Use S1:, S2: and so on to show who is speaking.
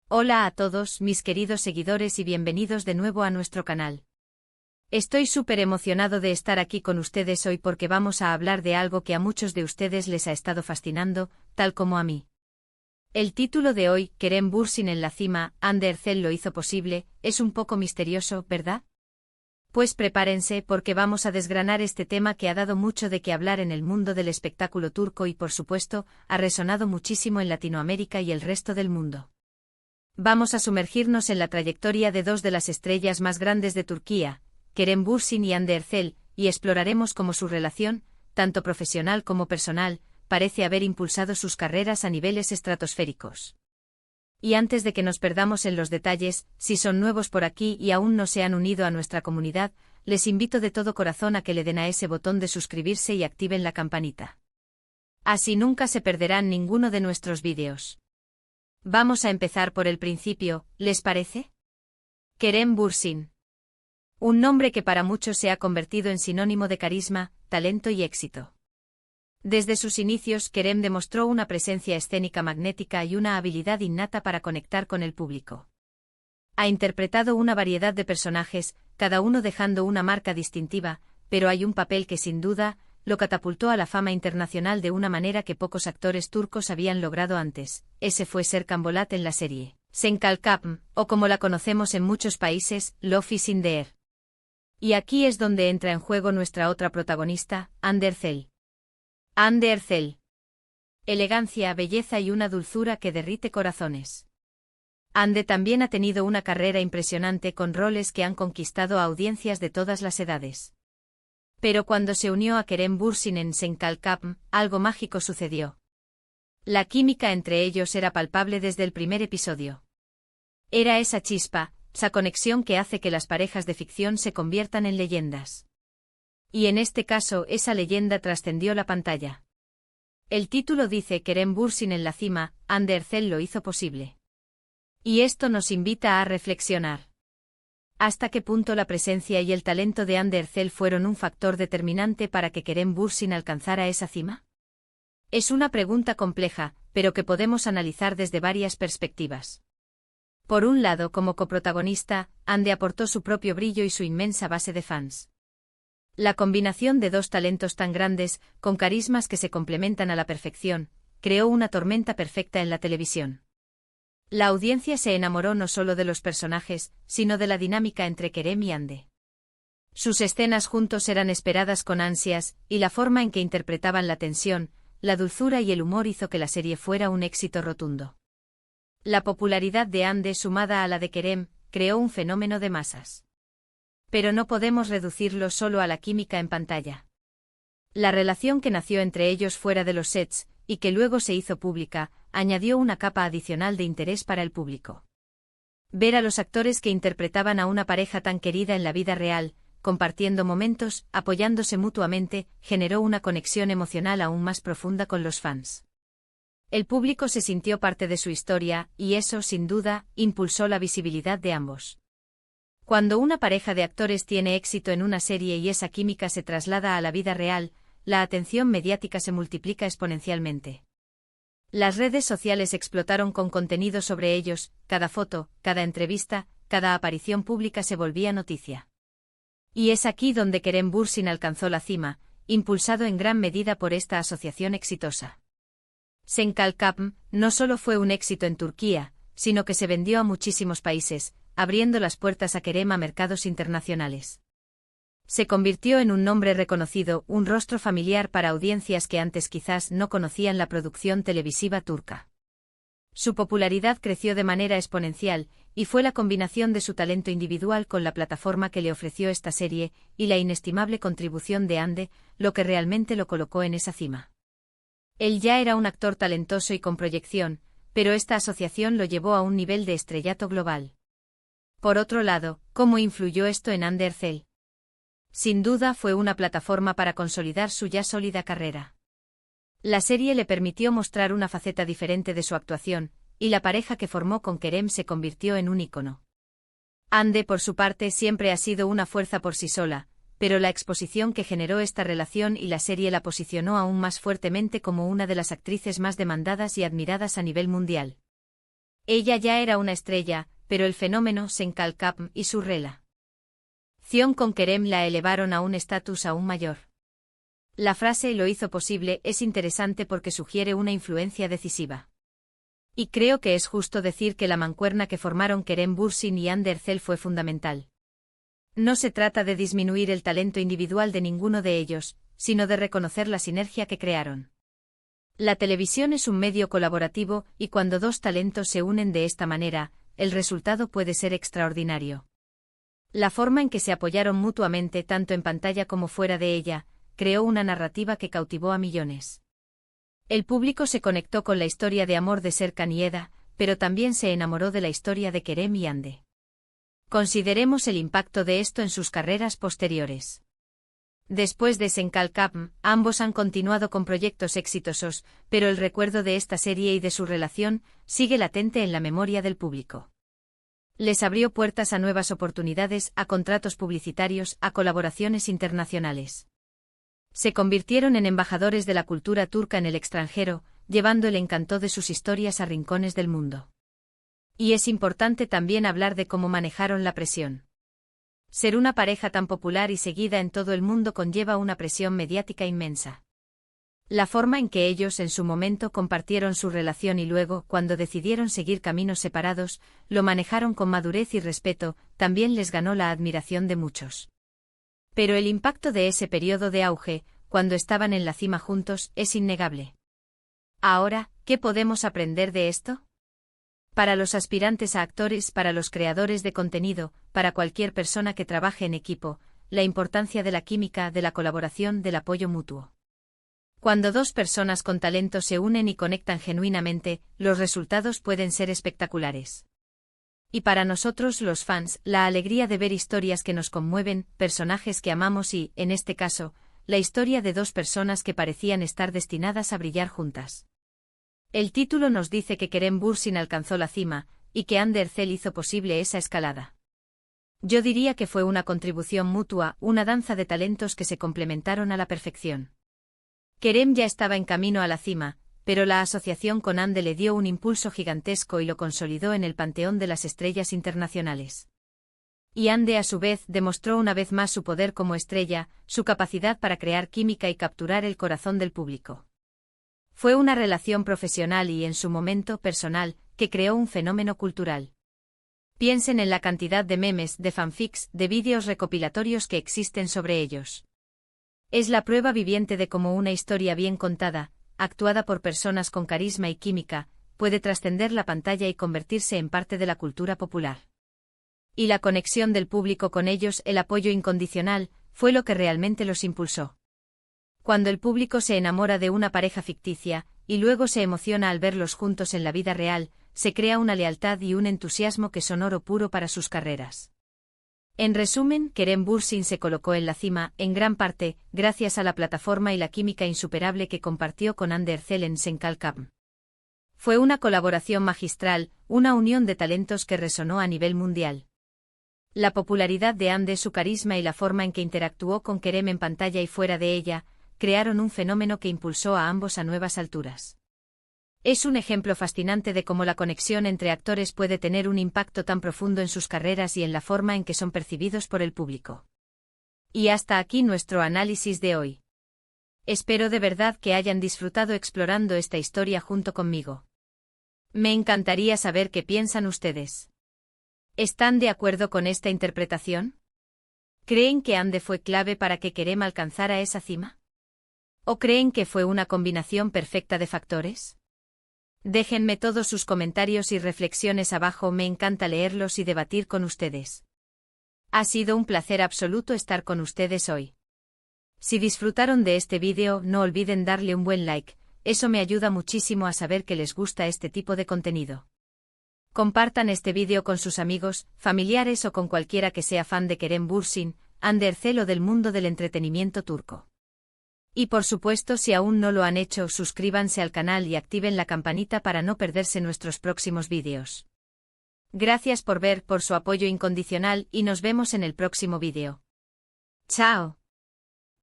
S1: Hola a todos mis queridos seguidores y bienvenidos de nuevo a nuestro canal. Estoy súper emocionado de estar aquí con ustedes hoy porque vamos a hablar de algo que a muchos de ustedes les ha estado fascinando, tal como a mí. El título de hoy, Kerem Bürsin en la cima, Hande Erçel lo hizo posible, es un poco misterioso, ¿verdad? Pues prepárense porque vamos a desgranar este tema que ha dado mucho de qué hablar en el mundo del espectáculo turco y por supuesto, ha resonado muchísimo en Latinoamérica y el resto del mundo. Vamos a sumergirnos en la trayectoria de dos de las estrellas más grandes de Turquía, Kerem Bürsin y Hande Erçel, y exploraremos cómo su relación, tanto profesional como personal, parece haber impulsado sus carreras a niveles estratosféricos. Y antes de que nos perdamos en los detalles, si son nuevos por aquí y aún no se han unido a nuestra comunidad, les invito de todo corazón a que le den a ese botón de suscribirse y activen la campanita. Así nunca se perderán ninguno de nuestros vídeos. Vamos a empezar por el principio, ¿les parece? Kerem Bürsin. Un nombre que para muchos se ha convertido en sinónimo de carisma, talento y éxito. Desde sus inicios, Kerem demostró una presencia escénica magnética y una habilidad innata para conectar con el público. Ha interpretado una variedad de personajes, cada uno dejando una marca distintiva, pero hay un papel que sin duda lo catapultó a la fama internacional de una manera que pocos actores turcos habían logrado antes. Ese fue Serkan Bolat en la serie Sen Kalkapm, o como la conocemos en muchos países, Lofi Sindeer. Y aquí es donde entra en juego nuestra otra protagonista, Hande Erçel. Hande Erçel. Elegancia, belleza y una dulzura que derrite corazones. Hande también ha tenido una carrera impresionante con roles que han conquistado a audiencias de todas las edades. Pero cuando se unió a Kerem Bürsin en Sen Kalkapm, algo mágico sucedió. La química entre ellos era palpable desde el primer episodio. Era esa chispa, esa conexión que hace que las parejas de ficción se conviertan en leyendas. Y en este caso esa leyenda trascendió la pantalla. El título dice Kerem Bürsin en la cima, Hande Erçel lo hizo posible. Y esto nos invita a reflexionar. ¿Hasta qué punto la presencia y el talento de Hande Erçel fueron un factor determinante para que Kerem Bürsin alcanzara esa cima? Es una pregunta compleja, pero que podemos analizar desde varias perspectivas. Por un lado, como coprotagonista, Hande aportó su propio brillo y su inmensa base de fans. La combinación de dos talentos tan grandes, con carismas que se complementan a la perfección, creó una tormenta perfecta en la televisión. La audiencia se enamoró no solo de los personajes, sino de la dinámica entre Kerem y Hande. Sus escenas juntos eran esperadas con ansias, y la forma en que interpretaban la tensión, la dulzura y el humor hizo que la serie fuera un éxito rotundo. La popularidad de Hande sumada a la de Kerem, creó un fenómeno de masas. Pero no podemos reducirlo solo a la química en pantalla. La relación que nació entre ellos fuera de los sets, y que luego se hizo pública, añadió una capa adicional de interés para el público. Ver a los actores que interpretaban a una pareja tan querida en la vida real, compartiendo momentos, apoyándose mutuamente, generó una conexión emocional aún más profunda con los fans. El público se sintió parte de su historia, y eso, sin duda, impulsó la visibilidad de ambos. Cuando una pareja de actores tiene éxito en una serie y esa química se traslada a la vida real, la atención mediática se multiplica exponencialmente. Las redes sociales explotaron con contenido sobre ellos, cada foto, cada entrevista, cada aparición pública se volvía noticia. Y es aquí donde Kerem Bürsin alcanzó la cima, impulsado en gran medida por esta asociación exitosa. Sen Kalkapm no solo fue un éxito en Turquía, sino que se vendió a muchísimos países, abriendo las puertas a Kerem a mercados internacionales. Se convirtió en un nombre reconocido, un rostro familiar para audiencias que antes quizás no conocían la producción televisiva turca. Su popularidad creció de manera exponencial, y fue la combinación de su talento individual con la plataforma que le ofreció esta serie, y la inestimable contribución de Hande, lo que realmente lo colocó en esa cima. Él ya era un actor talentoso y con proyección, pero esta asociación lo llevó a un nivel de estrellato global. Por otro lado, ¿cómo influyó esto en Hande Erçel? Sin duda fue una plataforma para consolidar su ya sólida carrera. La serie le permitió mostrar una faceta diferente de su actuación, y la pareja que formó con Kerem se convirtió en un ícono. Hande, por su parte, siempre ha sido una fuerza por sí sola, pero la exposición que generó esta relación y la serie la posicionó aún más fuertemente como una de las actrices más demandadas y admiradas a nivel mundial. Ella ya era una estrella, pero el fenómeno Senkalkam y su relación con Kerem la elevaron a un estatus aún mayor. La frase "lo hizo posible" es interesante porque sugiere una influencia decisiva. Y creo que es justo decir que la mancuerna que formaron Kerem Bürsin y Hande Erçel fue fundamental. No se trata de disminuir el talento individual de ninguno de ellos, sino de reconocer la sinergia que crearon. La televisión es un medio colaborativo, y cuando dos talentos se unen de esta manera, el resultado puede ser extraordinario. La forma en que se apoyaron mutuamente tanto en pantalla como fuera de ella, creó una narrativa que cautivó a millones. El público se conectó con la historia de amor de Serkan y Eda, pero también se enamoró de la historia de Kerem y Hande. Consideremos el impacto de esto en sus carreras posteriores. Después de Senkalkam, ambos han continuado con proyectos exitosos, pero el recuerdo de esta serie y de su relación sigue latente en la memoria del público. Les abrió puertas a nuevas oportunidades, a contratos publicitarios, a colaboraciones internacionales. Se convirtieron en embajadores de la cultura turca en el extranjero, llevando el encanto de sus historias a rincones del mundo. Y es importante también hablar de cómo manejaron la presión. Ser una pareja tan popular y seguida en todo el mundo conlleva una presión mediática inmensa. La forma en que ellos en su momento compartieron su relación y luego, cuando decidieron seguir caminos separados, lo manejaron con madurez y respeto, también les ganó la admiración de muchos. Pero el impacto de ese periodo de auge, cuando estaban en la cima juntos, es innegable. Ahora, ¿qué podemos aprender de esto? Para los aspirantes a actores, para los creadores de contenido, para cualquier persona que trabaje en equipo, la importancia de la química, de la colaboración, del apoyo mutuo. Cuando dos personas con talento se unen y conectan genuinamente, los resultados pueden ser espectaculares. Y para nosotros los fans, la alegría de ver historias que nos conmueven, personajes que amamos y, en este caso, la historia de dos personas que parecían estar destinadas a brillar juntas. El título nos dice que Kerem Bürsin alcanzó la cima, y que Hande Erçel hizo posible esa escalada. Yo diría que fue una contribución mutua, una danza de talentos que se complementaron a la perfección. Kerem ya estaba en camino a la cima, pero la asociación con Hande le dio un impulso gigantesco y lo consolidó en el panteón de las estrellas internacionales. Y Hande a su vez demostró una vez más su poder como estrella, su capacidad para crear química y capturar el corazón del público. Fue una relación profesional y, en su momento, personal, que creó un fenómeno cultural. Piensen en la cantidad de memes, de fanfics, de vídeos recopilatorios que existen sobre ellos. Es la prueba viviente de cómo una historia bien contada, actuada por personas con carisma y química, puede trascender la pantalla y convertirse en parte de la cultura popular. Y la conexión del público con ellos, el apoyo incondicional, fue lo que realmente los impulsó. Cuando el público se enamora de una pareja ficticia, y luego se emociona al verlos juntos en la vida real, se crea una lealtad y un entusiasmo que son oro puro para sus carreras. En resumen, Kerem Bürsin se colocó en la cima, en gran parte, gracias a la plataforma y la química insuperable que compartió con Hande Erçel en Senkalkam. Fue una colaboración magistral, una unión de talentos que resonó a nivel mundial. La popularidad de Hande, su carisma y la forma en que interactuó con Kerem en pantalla y fuera de ella, crearon un fenómeno que impulsó a ambos a nuevas alturas. Es un ejemplo fascinante de cómo la conexión entre actores puede tener un impacto tan profundo en sus carreras y en la forma en que son percibidos por el público. Y hasta aquí nuestro análisis de hoy. Espero de verdad que hayan disfrutado explorando esta historia junto conmigo. Me encantaría saber qué piensan ustedes. ¿Están de acuerdo con esta interpretación? ¿Creen que Hande fue clave para que Kerem alcanzara esa cima? ¿O creen que fue una combinación perfecta de factores? Déjenme todos sus comentarios y reflexiones abajo, me encanta leerlos y debatir con ustedes. Ha sido un placer absoluto estar con ustedes hoy. Si disfrutaron de este vídeo, no olviden darle un buen like, eso me ayuda muchísimo a saber que les gusta este tipo de contenido. Compartan este vídeo con sus amigos, familiares o con cualquiera que sea fan de Kerem Bürsin, Hande Erçel o del mundo del entretenimiento turco. Y por supuesto, si aún no lo han hecho, suscríbanse al canal y activen la campanita para no perderse nuestros próximos vídeos. Gracias por ver, por su apoyo incondicional y nos vemos en el próximo vídeo. ¡Chao!